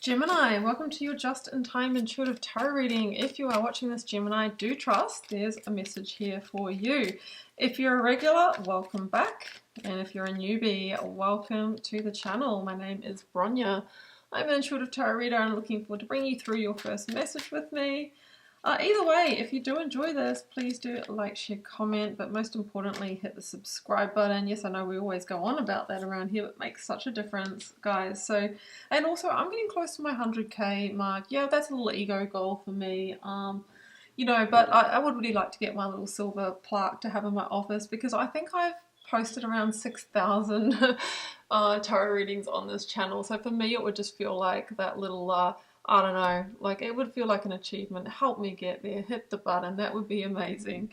Gemini, welcome to your just-in-time intuitive tarot reading. If you are watching this, Gemini, do trust there's a message here for you. If you're a regular, welcome back. And if you're a newbie, welcome to the channel. My name is Bronya. I'm an intuitive tarot reader and looking forward to bringing you through your first message with me. Either way, if you do enjoy this, please do like, share, comment, but most importantly, hit the subscribe button. Yes, I know we always go on about that around here, but it makes such a difference, guys. So, and also, I'm getting close to my 100k mark. Yeah, that's a little ego goal for me. But I would really like to get my little silver plaque to have in my office because I think I've posted around 6,000 tarot readings on this channel. So for me, it would just feel like that little I don't know, like it would feel like an achievement. Help me get there. Hit the button. That would be amazing.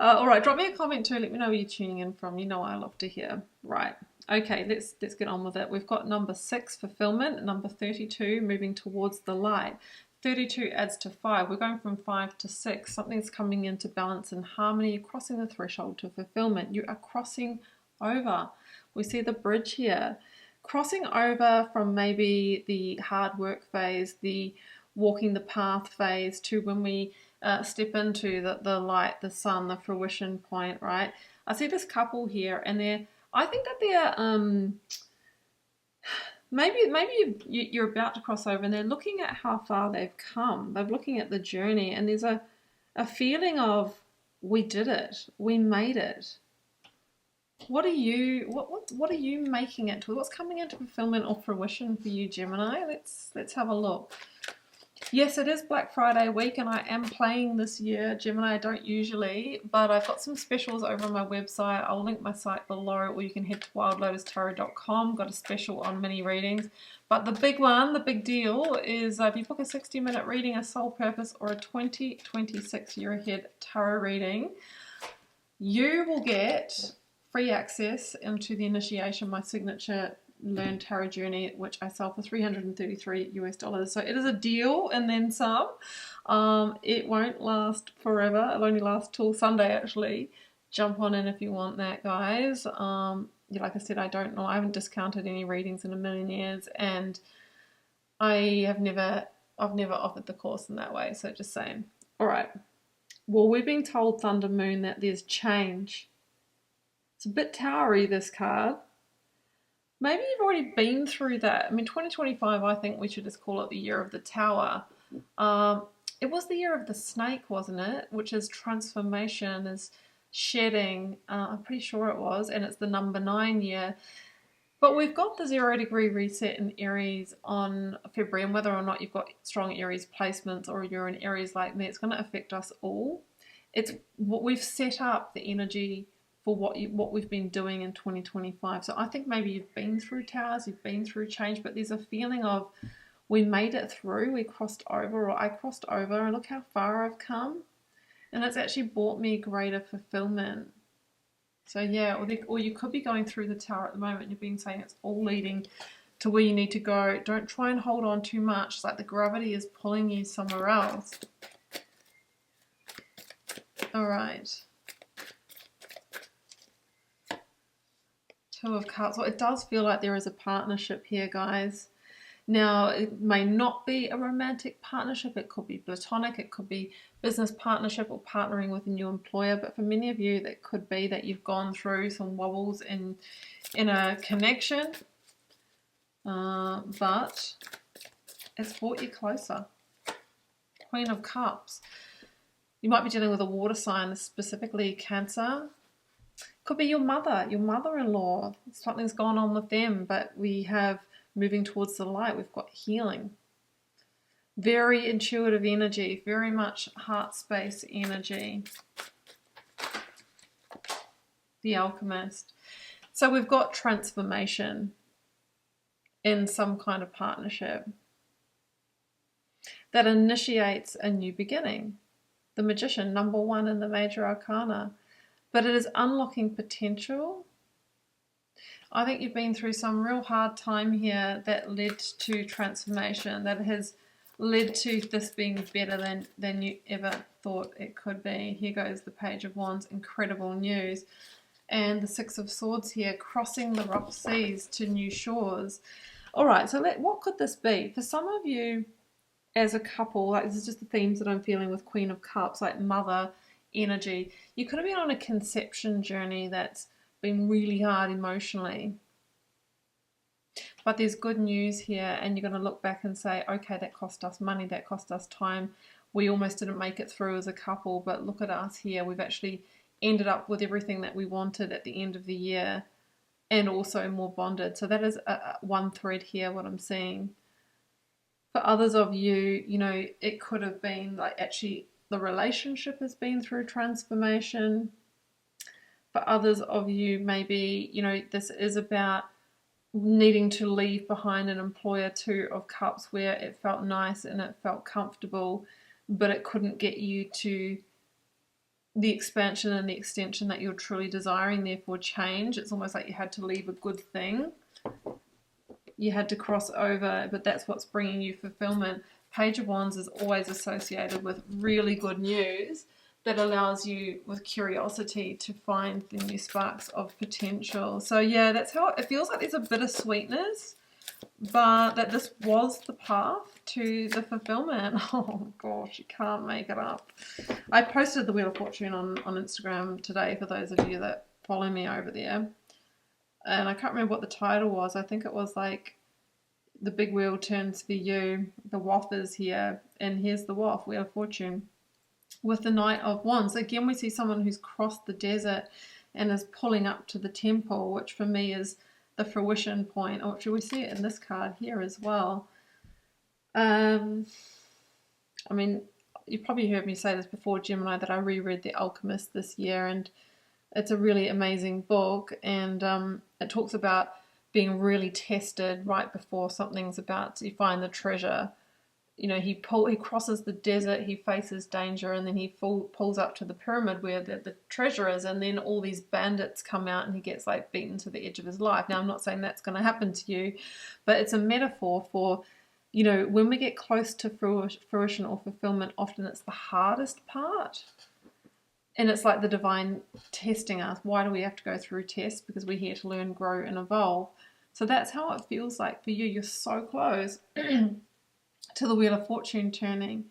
All right, drop me a comment too. Let me know where you're tuning in from. You know I love to hear. Right. Okay, let's get on with it. We've got number 6, fulfillment. Number 32, moving towards the light. 32 adds to 5. We're going from 5 to 6. Something's coming into balance and harmony. You're crossing the threshold to fulfillment. You are crossing over. We see the bridge here. Crossing over from maybe the hard work phase, the walking the path phase, to when we step into the light, the sun, the fruition point, right? I see this couple here, and I think that they're maybe you're about to cross over, and they're looking at how far they've come. They're looking at the journey, and there's a feeling of, we did it, we made it. What are you making it to? What's coming into fulfillment or fruition for you, Gemini? Let's have a look. Yes, it is Black Friday week, and I am playing this year, Gemini. I don't usually, but I've got some specials over on my website. I'll link my site below, or you can head to wildlotustarot.com. Got a special on mini readings. But the big one, the big deal, is if you book a 60-minute reading, a soul purpose, or a 2026 year ahead tarot reading, you will get free access into the initiation, my signature Learn Tarot Journey, which I sell for $333 US. So it is a deal and then some. It won't last forever. It'll only last till Sunday, actually. Jump on in if you want that, guys. Like I said, I don't know. I haven't discounted any readings in a million years, and I've never offered the course in that way. So just saying. All right. Well, we're being told, Thunder Moon, that there's change. It's a bit towery, this card. Maybe you've already been through that. I mean, 2025, I think we should just call it the year of the tower. It was the year of the snake, wasn't it? Which is transformation, is shedding. I'm pretty sure it was. And it's the number 9 year. But we've got the 0-degree reset in Aries on February. And whether or not you've got strong Aries placements or you're in Aries like me, it's going to affect us all. It's what we've set up, the energy for what we've been doing in 2025. So I think maybe you've been through towers, you've been through change, but there's a feeling of, we made it through, we crossed over, or I crossed over, and look how far I've come. And it's actually brought me greater fulfillment. So yeah, or you could be going through the tower at the moment, you're being saying it's all leading to where you need to go. Don't try and hold on too much. It's like the gravity is pulling you somewhere else. All right. 2 of Cups. Well, it does feel like there is a partnership here, guys. Now, it may not be a romantic partnership. It could be platonic. It could be business partnership or partnering with a new employer. But for many of you, that could be that you've gone through some wobbles in a connection. But it's brought you closer. Queen of Cups. You might be dealing with a water sign, specifically Cancer. Could be your mother-in-law. Something's gone on with them, but we have moving towards the light. We've got healing. Very intuitive energy, very much heart space energy. The Alchemist. So we've got transformation in some kind of partnership that initiates a new beginning. The Magician, number 1 in the Major Arcana. But it is unlocking potential. I think you've been through some real hard time here that led to transformation, that has led to this being better than you ever thought it could be. Here goes the Page of Wands, incredible news. And the 6 of Swords here, crossing the rough seas to new shores. All right, so what could this be? For some of you as a couple, like this is just the themes that I'm feeling with Queen of Cups, like mother energy. You could have been on a conception journey that's been really hard emotionally. But there's good news here, and you're going to look back and say, okay, that cost us money, that cost us time. We almost didn't make it through as a couple, but look at us here. We've actually ended up with everything that we wanted at the end of the year, and also more bonded. So that is one thread here, what I'm seeing. For others of you, you know, it could have been like actually the relationship has been through transformation. For others of you, maybe, you know, this is about needing to leave behind an employer, Two of Cups, where it felt nice and it felt comfortable, but it couldn't get you to the expansion and the extension that you're truly desiring, therefore change. It's almost like you had to leave a good thing. You had to cross over, but that's what's bringing you fulfillment. Page of Wands is always associated with really good news that allows you, with curiosity, to find the new sparks of potential. So yeah, that's how it feels like. There's a bit of sweetness, but that this was the path to the fulfillment. Oh gosh, you can't make it up. I posted the Wheel of Fortune on Instagram today for those of you that follow me over there. And I can't remember what the title was. I think it was like, the big wheel turns for you. The W.O.F is here. And here's the W.O.F, Wheel of Fortune. With the Knight of Wands, again, we see someone who's crossed the desert and is pulling up to the temple, which for me is the fruition point. Or should we see it in this card here as well? I mean, you've probably heard me say this before, Gemini, that I reread The Alchemist this year, and it's a really amazing book, and it talks about being really tested right before something's about to find the treasure. You know, he crosses the desert, he faces danger, and then he pulls up to the pyramid where the treasure is, and then all these bandits come out and he gets like beaten to the edge of his life. Now, I'm not saying that's going to happen to you, but it's a metaphor for, you know, when we get close to fruition or fulfillment, often it's the hardest part. And it's like the divine testing us. Why do we have to go through tests? Because we're here to learn, grow, and evolve. So that's how it feels like for you. You're so close to the Wheel of Fortune turning.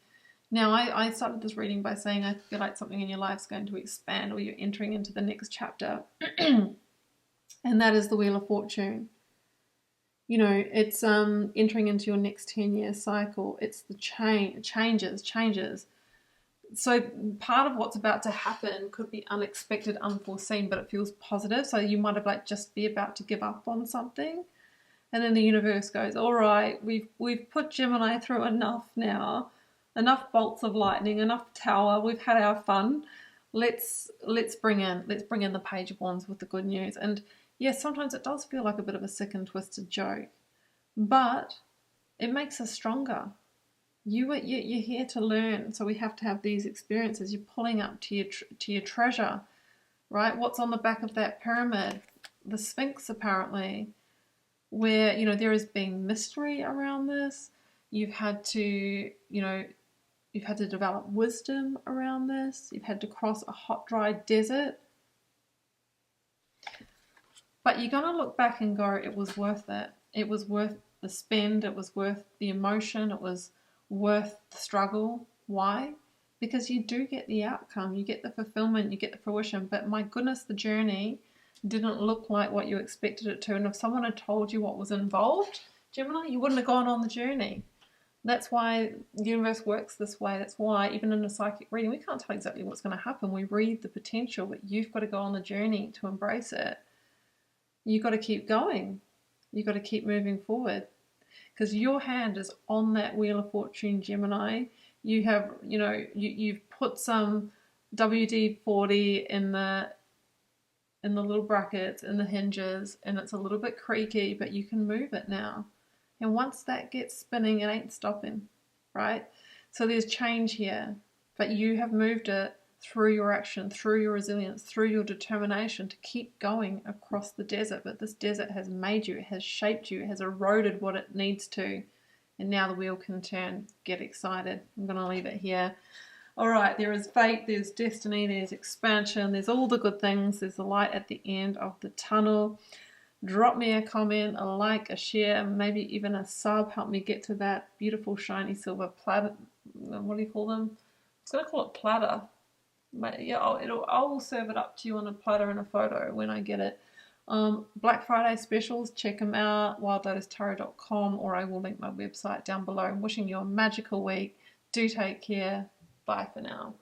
Now, I started this reading by saying I feel like something in your life is going to expand, or you're entering into the next chapter. And that is the Wheel of Fortune. You know, it's entering into your next 10-year cycle. It's the changes. So part of what's about to happen could be unexpected, unforeseen, but it feels positive. So you might have like just be about to give up on something. And then the universe goes, all right, we've put Gemini through enough now, enough bolts of lightning, enough tower. We've had our fun. Let's bring in the Page of Wands with the good news. And yes, sometimes it does feel like a bit of a sick and twisted joke, but it makes us stronger. You're here to learn, so we have to have these experiences. You're pulling up to your treasure, right? What's on the back of that pyramid? The Sphinx, apparently, where, you know, there has been mystery around this. You've had to develop wisdom around this. You've had to cross a hot, dry desert. But you're going to look back and go, it was worth it. It was worth the spend. It was worth the emotion. It was worth the struggle. Why? Because you do get the outcome. You get the fulfillment. You get the fruition. But my goodness, the journey didn't look like what you expected it to. And if someone had told you what was involved, Gemini, you wouldn't have gone on the journey. That's why the universe works this way. That's why even in a psychic reading, we can't tell exactly what's going to happen. We read the potential, but you've got to go on the journey to embrace it. You've got to keep going. You've got to keep moving forward, because your hand is on that Wheel of Fortune, Gemini. You have, you know, you've put some WD-40 in the little brackets, in the hinges, and it's a little bit creaky, but you can move it now. And once that gets spinning, it ain't stopping, right? So there's change here, but you have moved it through your action, through your resilience, through your determination to keep going across the desert. But this desert has made you, it has shaped you, it has eroded what it needs to. And now the wheel can turn. Get excited. I'm going to leave it here. All right, there is fate, there's destiny, there's expansion, there's all the good things. There's the light at the end of the tunnel. Drop me a comment, a like, a share, maybe even a sub. Help me get to that beautiful shiny silver platter. What do you call them? I was going to call it platter. But yeah, I will serve it up to you on a platter and a photo when I get it. Black Friday specials, check them out, wildlotustarot.com, or I will link my website down below. I'm wishing you a magical week. Do take care. Bye for now.